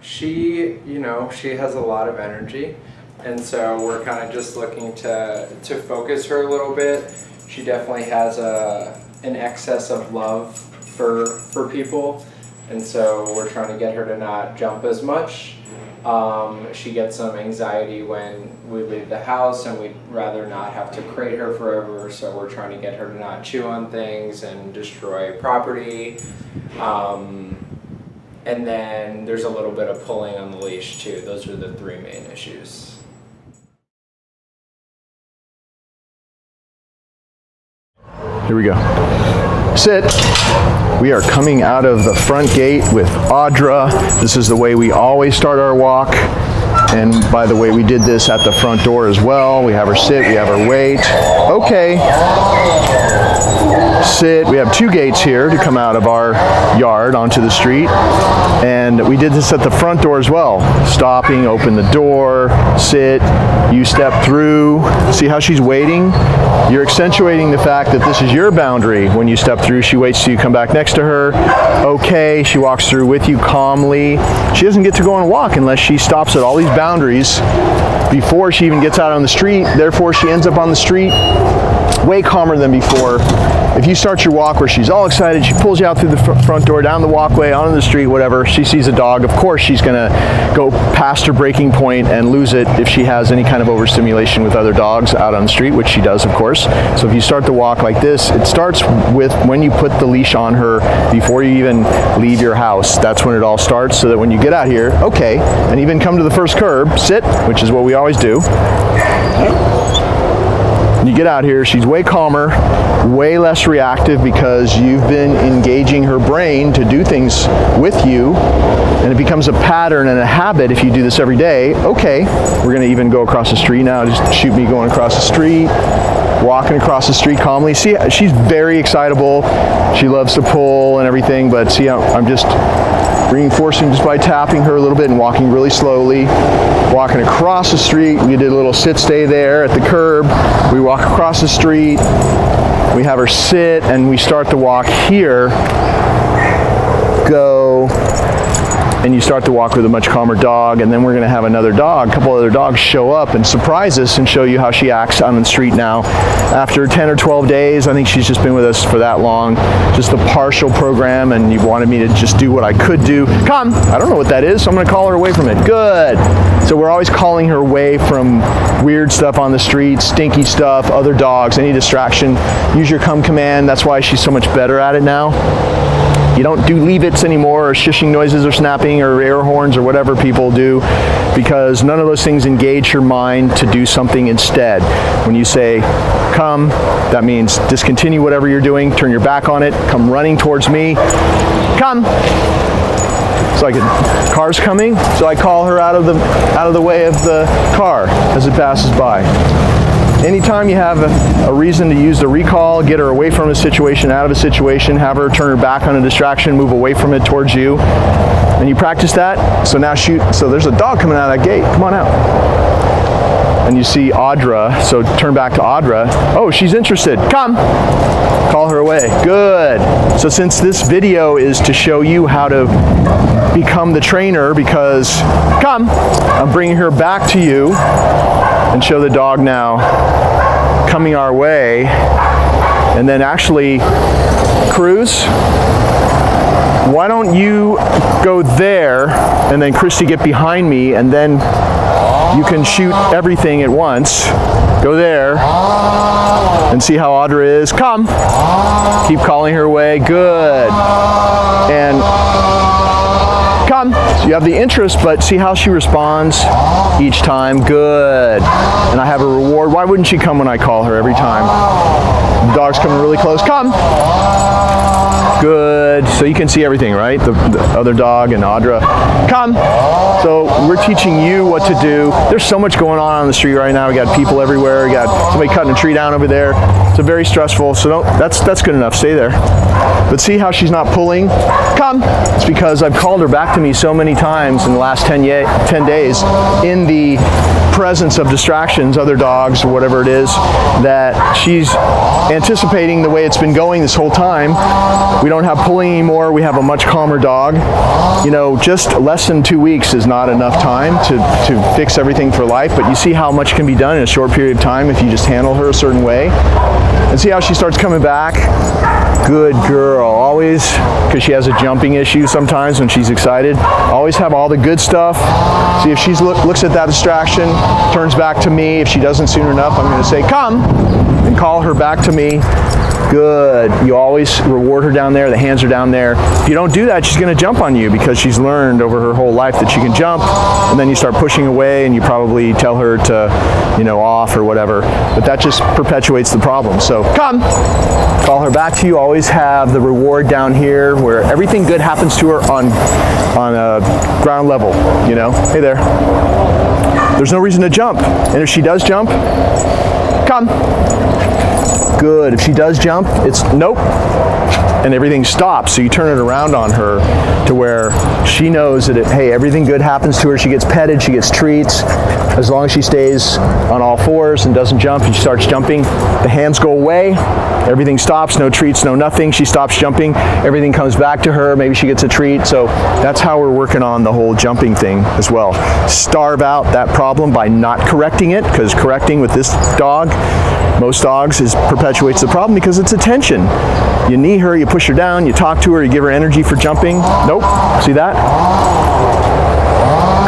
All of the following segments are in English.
She has a lot of energy, and so we're kind of just looking to focus her a little bit. She definitely has an excess of love for people, and so we're trying to get her to not jump as much. She gets some anxiety when we leave the house, and we'd rather not have to crate her forever, so we're trying to get her to not chew on things and destroy property. And then there's a little bit of pulling on the leash too. Those are the three main issues. Here we go. Sit. We are coming out of the front gate with Audra. This is the way we always start our walk. And by the way, we did this at the front door as well. We have her sit, we have her wait. Okay. Sit. We have two gates here to come out of our yard onto the street. And we did this at the front door as well. Stopping, open the door, sit, you step through. See how she's waiting? You're accentuating the fact that this is your boundary. When you step through, she waits till you come back next to her. Okay, she walks through with you calmly. She doesn't get to go on a walk unless she stops at all these boundaries before she even gets out on the street. Therefore, she ends up on the street way calmer than before. If you start your walk where she's all excited, she pulls you out through the front door, down the walkway, onto the street, whatever, she sees a dog, of course she's gonna go past her breaking point and lose it if she has any kind of overstimulation with other dogs out on the street, which she does, of course. So if you start the walk like this, it starts with when you put the leash on her before you even leave your house. That's when it all starts, so that when you get out here, okay, and even come to the first curb, sit, which is what we always do. You get out here, she's way calmer, way less reactive because you've been engaging her brain to do things with you, and it becomes a pattern and a habit if you do this every day. Okay, we're gonna even go across the street now. Just shoot me going across the street, walking across the street calmly. See, she's very excitable. She loves to pull and everything, but see how I'm just reinforcing just by tapping her a little bit and walking really slowly. Walking across the street, we did a little sit stay there at the curb. We walk across the street, we have her sit, and we start the walk here. Go. And you start to walk with a much calmer dog, and then we're going to have another dog, a couple other dogs show up and surprise us and show you how she acts on the street now. After 10 or 12 days, I think she's just been with us for that long, just a partial program, and you wanted me to just do what I could do. Come, I don't know what that is, so I'm going to call her away from it. Good. So we're always calling her away from weird stuff on the street, stinky stuff, other dogs, any distraction. Use your come command. That's why she's so much better at it now. You don't do leave-its anymore, or shushing noises, or snapping, or air horns, or whatever people do, because none of those things engage your mind to do something instead. When you say, come, that means discontinue whatever you're doing, turn your back on it, come running towards me, come. So car's coming, so I call her out of the way of the car as it passes by. Anytime you have a reason to use the recall, get her away from a situation, out of a situation, have her turn her back on a distraction, move away from it towards you, and you practice that. So now shoot. So there's a dog coming out of that gate. Come on out. And you see Audra, so turn back to Audra. Oh, she's interested. Come. Call her away. Good. So since this video is to show you how to become the trainer, because, come, I'm bringing her back to you, and show the dog now coming our way, and then actually, Cruz, why don't you go there, and then Christy get behind me, and then you can shoot everything at once. Go there, and see how Audra is. Come. Keep calling her away. Good. And come. So you have the interest, but see how she responds each time. Good. And I have a reward. Why wouldn't she come when I call her every time? The dog's coming really close. Come. Good. So you can see everything, right? The other dog and Audra. Come. So we're teaching you what to do. There's so much going on the street right now. We got people everywhere. We got somebody cutting a tree down over there. It's very stressful. So that's good enough. Stay there. But see how she's not pulling? Come. It's because I've called her back to me so many times in the last 10 days in the presence of distractions, other dogs or whatever it is, that she's anticipating the way it's been going this whole time. We don't have pulling anymore. We have a much calmer dog. You know, just less than 2 weeks is not enough time to fix everything for life, but you see how much can be done in a short period of time if you just handle her a certain way. And see how she starts coming back? Good girl. Always, because she has a jumping issue sometimes when she's excited, always have all the good stuff. See if she looks at that distraction, turns back to me. If she doesn't soon enough, I'm going to say, come, and call her back to me. Good. You always reward her down there. The hands are down there. If you don't do that, she's going to jump on you because she's learned over her whole life that she can jump. And then you start pushing away and you probably tell her to, you know, off or whatever. But that just perpetuates the problem. So come. Call her back to you. Always have the reward down here where everything good happens to her on a ground level, you know. Hey there. There's no reason to jump. And if she does jump, come. Good. If she does jump, it's nope. And everything stops. So you turn it around on her to where she knows that, hey, everything good happens to her. She gets petted, she gets treats. As long as she stays on all fours and doesn't jump and she starts jumping, the hands go away. Everything stops, no treats, no nothing. She stops jumping, everything comes back to her. Maybe she gets a treat. So that's how we're working on the whole jumping thing as well. Starve out that problem by not correcting it, because correcting with this dog, most dogs, perpetuates the problem because it's attention. You knee her, you push her down, you talk to her, you give her energy for jumping. Nope. See that?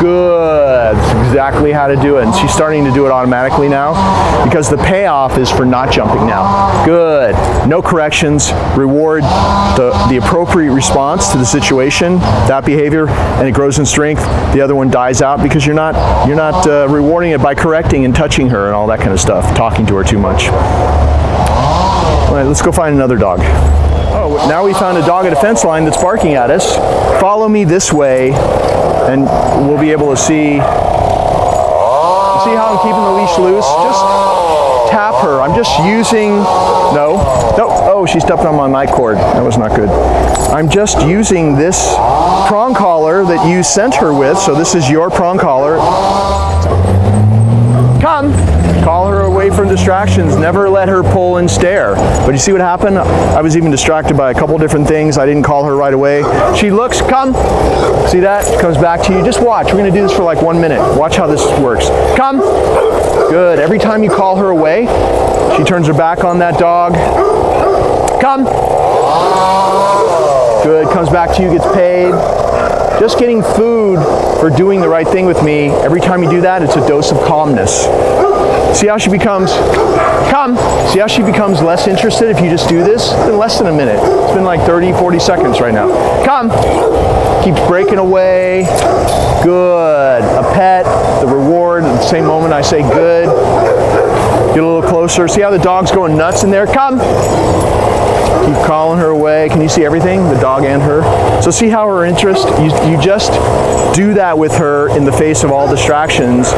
Good. That's exactly how to do it. And she's starting to do it automatically now because the payoff is for not jumping now. Good. No corrections. Reward the appropriate response to the situation, that behavior, and it grows in strength. The other one dies out because you're not rewarding it by correcting and touching her and all that kind of stuff, talking to her too much. All right, let's go find another dog. Oh, now we found a dog at a fence line that's barking at us. Follow me this way, and we'll be able to see how I'm keeping the leash loose. Just tap her. I'm just using, no, oh, she stepped on my mic cord. That was not good. I'm just using this prong collar that you sent her with, so this is your prong collar. Come. Call her away from distractions. Never let her pull and stare. But you see what happened? I was even distracted by a couple different things. I didn't call her right away. She looks, come. See that? Comes back to you. Just watch. We're going to do this for like 1 minute. Watch how this works. Come. Good. Every time you call her away, she turns her back on that dog. Come. Good. Comes back to you, gets paid. Just getting food for doing the right thing with me. Every time you do that, it's a dose of calmness. See how she becomes, come. See how she becomes less interested if you just do this? It's been less than a minute. It's been like 30, 40 seconds right now. Come. Keeps breaking away. Good. A pet, the reward, at the same moment I say good. Get a little closer. See how the dog's going nuts in there? Come. Keep calling her away. Can you see everything? The dog and her. So see how her interest, you just do that with her in the face of all distractions,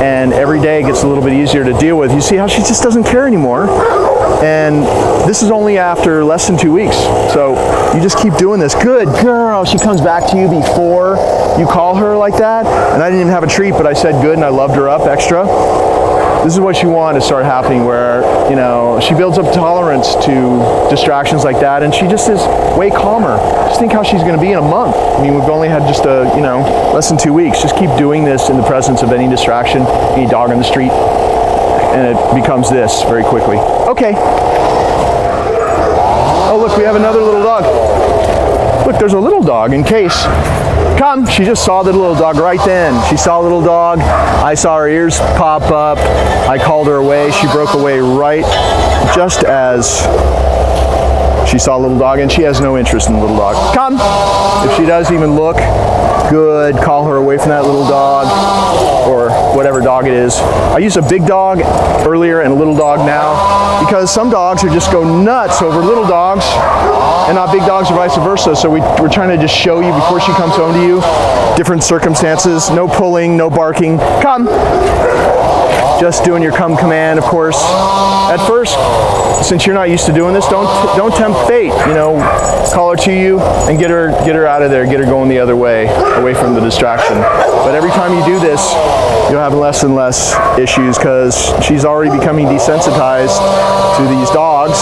and every day it gets a little bit easier to deal with. You see how she just doesn't care anymore. And this is only after less than 2 weeks. So you just keep doing this. Good girl. She comes back to you before you call her like that. And I didn't even have a treat, but I said good and I loved her up extra. This is what you want to start happening, where, you know, she builds up tolerance to distractions like that, and she just is way calmer. Just think how she's going to be in a month. I mean, we've only had just less than 2 weeks. Just keep doing this in the presence of any distraction, any dog on the street, and it becomes this very quickly. Okay. Oh, look, we have another little dog. Look, there's a little dog in case. Come. She just saw the little dog right then. She saw a little dog. I saw her ears pop up. I called her away. She broke away right just as she saw a little dog, and she has no interest in the little dog. Come. If she does even look, good. Call her away from that little dog or whatever dog it is. I used a big dog earlier and a little dog now because some dogs are just go nuts over little dogs and not big dogs, or vice versa. So we're trying to just show you before she comes home to you different circumstances. No pulling, no barking. Come. Just doing your come command, of course. at first, since you're not used to doing this, don't tempt fate. You know, call her to you and get her out of there, get her going the other way, away from the distraction. But every time you do this, you'll have less and less issues because she's already becoming desensitized to these dogs.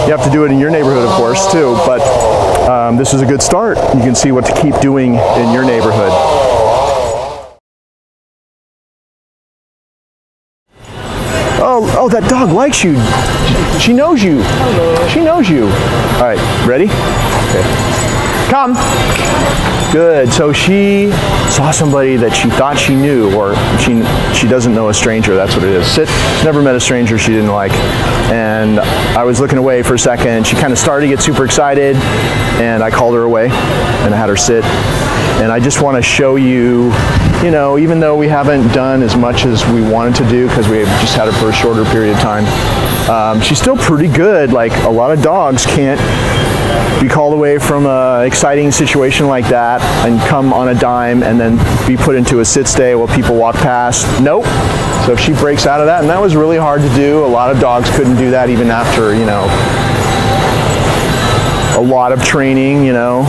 You have to do it in your neighborhood, of course, too. But this is a good start. You can see what to keep doing in your neighborhood. Oh, that dog likes you. She knows you. Hello. She knows you. All right, ready? Okay. Come. Good. So she saw somebody that she thought she knew, or she doesn't know a stranger. That's what it is. Sit. Never met a stranger she didn't like. And I was looking away for a second. She kind of started to get super excited, and I called her away, and I had her sit. And I just want to show you, you know, even though we haven't done as much as we wanted to do because we just had her for a shorter period of time, she's still pretty good. Like, a lot of dogs can't be called away from an exciting situation like that and come on a dime and then be put into a sit stay while people walk past. Nope. So if she breaks out of that, and that was really hard to do. A lot of dogs couldn't do that even after, you know, a lot of training, you know.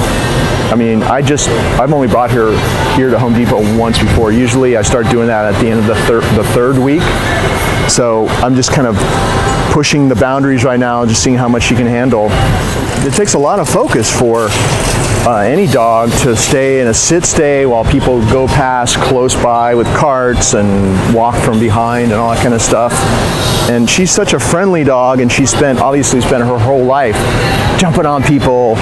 I mean, I've only brought her here to Home Depot once before. Usually I start doing that at the end of the third week. So I'm just kind of pushing the boundaries right now, just seeing how much she can handle. It takes a lot of focus for any dog to stay in a sit stay while people go past close by with carts and walk from behind and all that kind of stuff. And she's such a friendly dog, and she obviously spent her whole life jumping on people,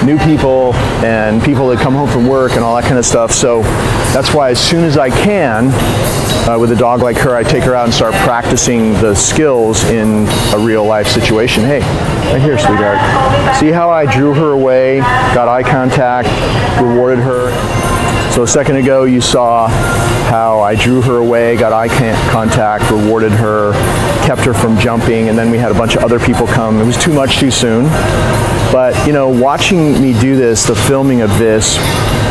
new people, and people that come home from work and all that kind of stuff. So that's why as soon as I can, with a dog like her, I take her out and start practicing the skills in a real life situation. Hey, right here, sweetheart. See how I drew her away, got eye contact, rewarded her? So a second ago you saw how I drew her away, got eye contact, rewarded her, kept her from jumping, and then we had a bunch of other people come. It was too much too soon. But, you know, watching me do this, the filming of this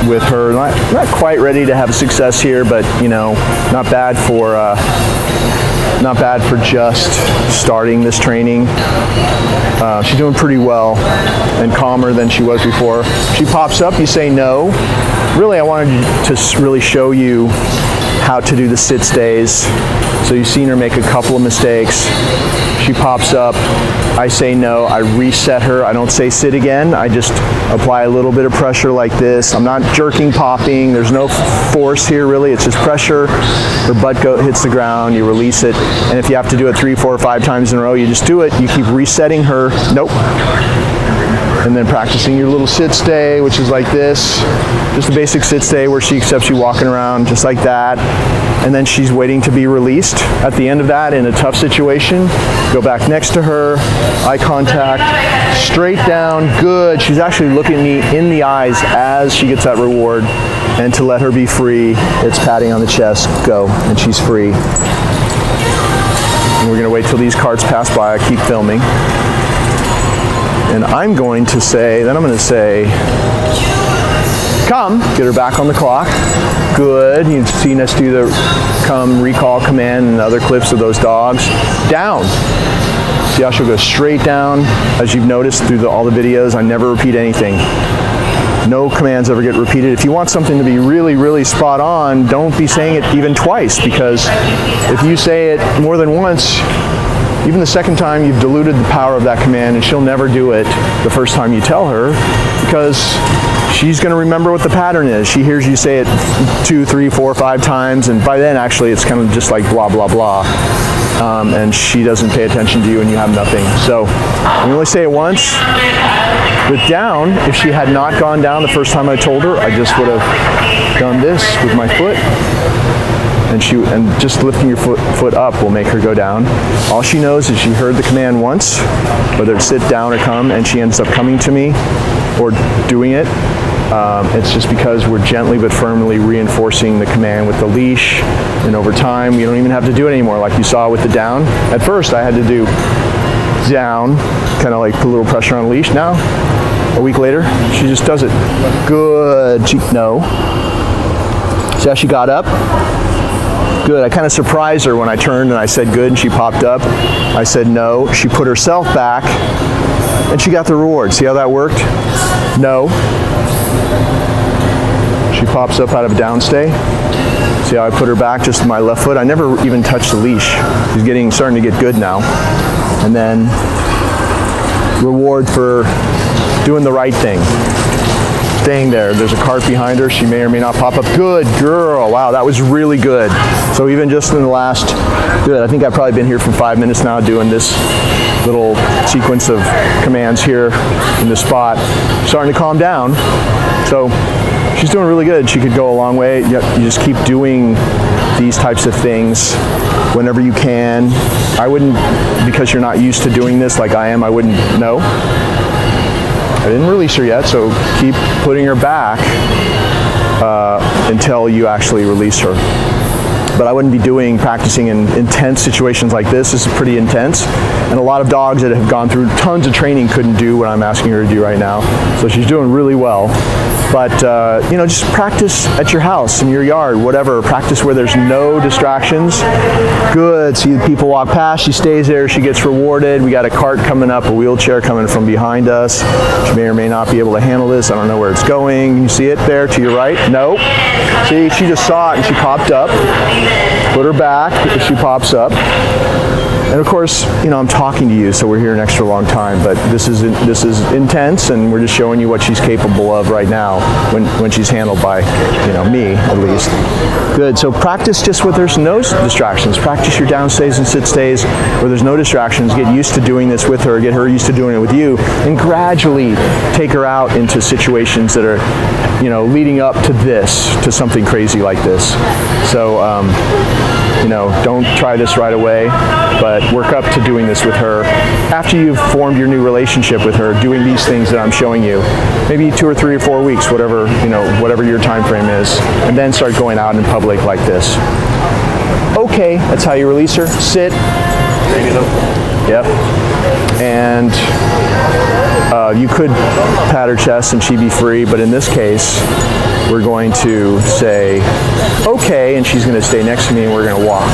with her, not quite ready to have success here, but, you know, not bad for just starting this training. She's doing pretty well and calmer than she was before. She pops up, you say no. Really, I wanted to really show you how to do the sit stays. So you've seen her make a couple of mistakes. She pops up, I say no, I reset her. I don't say sit again. I just apply a little bit of pressure like this. I'm not jerking, popping. There's no force here really. It's just pressure. Her butt hits the ground. You release it. And if you have to do it 3, 4, or 5 times in a row, you just do it. You keep resetting her. Nope. And then practicing your little sit stay, which is like this. Just a basic sit stay where she accepts you walking around just like that. And then she's waiting to be released. At the end of that, in a tough situation, go back next to her, eye contact, straight down, good. She's actually looking me in the eyes as she gets that reward. And to let her be free, it's patting on the chest, go, and she's free. And we're gonna wait till these carts pass by. I keep filming. And I'm going to say, then I'm going to say, come, get her back on the clock. Good. You've seen us do the come, recall command and other clips of those dogs. Down. See how she'll go straight down. As you've noticed through all the videos, I never repeat anything. No commands ever get repeated. If you want something to be really, really spot on, don't be saying it even twice, because if you say it more than once, even the second time, you've diluted the power of that command, and she'll never do it the first time you tell her, because she's going to remember what the pattern is. She hears you say it 2, 3, 4, 5 times, and by then actually it's kind of just like blah, blah, blah. And she doesn't pay attention to you and you have nothing. So you only say it once. With down, if she had not gone down the first time I told her, I just would have done this with my foot. And just lifting your foot up will make her go down. All she knows is she heard the command once, whether it's sit down or come, and she ends up coming to me or doing it. It's just because we're gently but firmly reinforcing the command with the leash, and over time you don't even have to do it anymore, like you saw with the down. At first I had to do down, kind of like put a little pressure on the leash. Now, a week later, she just does it. Good. No. See how she got up? Good. I kind of surprised her when I turned and I said good, and she popped up. I said no. She put herself back, and she got the reward. See how that worked? No. She pops up out of a downstay. See how I put her back just with my left foot? I never even touched the leash. She's starting to get good now. And then reward for doing the right thing. Staying there. There's a cart behind her. She may or may not pop up. Good girl. Wow, that was really good. So even just in the last, good, I think I've probably been here for 5 minutes now doing this little sequence of commands here in the spot. Starting to calm down. So she's doing really good. She could go a long way. You just keep doing these types of things whenever you can. I wouldn't, because you're not used to doing this like I am, I wouldn't know. I didn't release her yet, so keep putting her back until you actually release her. But I wouldn't be practicing in intense situations like this. This is pretty intense. And a lot of dogs that have gone through tons of training couldn't do what I'm asking her to do right now. So she's doing really well. But, just practice at your house, in your yard, whatever. Practice where there's no distractions. Good. See people walk past. She stays there. She gets rewarded. We got a cart coming up, a wheelchair coming from behind us. She may or may not be able to handle this. I don't know where it's going. You see it there to your right? No. See, she just saw it and she popped up. Put her back if she pops up. And of course, I'm talking to you, so we're here an extra long time, but this is intense, and we're just showing you what she's capable of right now when she's handled by, me at least. Good, so practice just where there's no distractions. Practice your downstays and sit stays where there's no distractions. Get used to doing this with her, get her used to doing it with you, and gradually take her out into situations that are, leading up to this, to something crazy like this. So, don't try this right away, but work up to doing this with her. After you've formed your new relationship with her, doing these things that I'm showing you, maybe 2 or 3 or 4 weeks, whatever your time frame is, and then start going out in public like this. Okay, that's how you release her. Sit. Yep. And you could pat her chest and she'd be free, but in this case, we're going to say, okay, and she's going to stay next to me and we're going to walk.